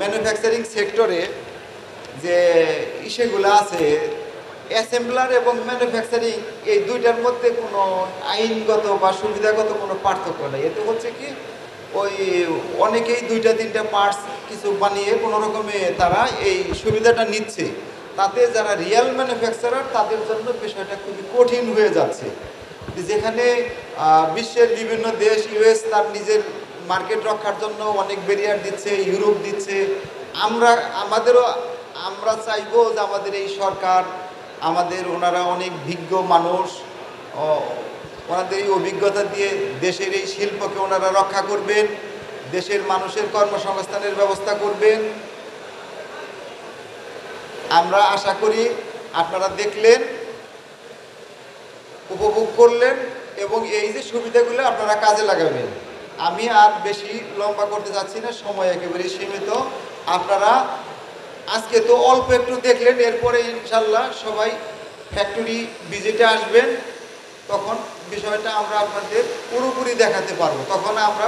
Manufacturing সেক্টরে যে ইসেগুলো আছে, অ্যাসেম্বলার এবং ম্যানুফ্যাকচারিং, এই দুইটার মধ্যে কোনো আইনগত বা সুবিধাগত কোনো পার্থক্য নেই। এতে হচ্ছে কি, ওই অনেকেই দুইটা তিনটা পার্টস কিছু বানিয়ে কোনো রকমে তারা এই সুবিধাটা নিচ্ছে। তাতে যারা রিয়েল ম্যানুফ্যাকচারার তাদের জন্য বিষয়টা খুবই কঠিন হয়ে যাচ্ছে। যেখানে বিশ্বের বিভিন্ন দেশ, ইউএস তার নিজের মার্কেট রক্ষার জন্য অনেক ব্যারিয়ার দিচ্ছে, ইউরোপ দিচ্ছে। আমরা চাইবো যে আমাদের এই সরকার, ওনারা অনেক বিজ্ঞ মানুষ, ওনাদের এই অভিজ্ঞতা দিয়ে দেশের এই শিল্পকে ওনারা রক্ষা করবেন, দেশের মানুষের কর্মসংস্থানের ব্যবস্থা করবেন। আমরা আশা করি আপনারা দেখলেন, উপভোগ করলেন এবং এই যে সুবিধাগুলো আপনারা কাজে লাগাবেন। আমি আর বেশি লম্বা করতে চাচ্ছি না, সময় একেবারেই সীমিত। আপনারা আজকে তো অল্প একটু দেখলেন, এরপরে ইনশাল্লাহ সবাই ফ্যাক্টরি ভিজিটে আসবেন, তখন বিষয়টা আমরা আপনাদের পুরোপুরি দেখাতে পারবো। তখন আমরা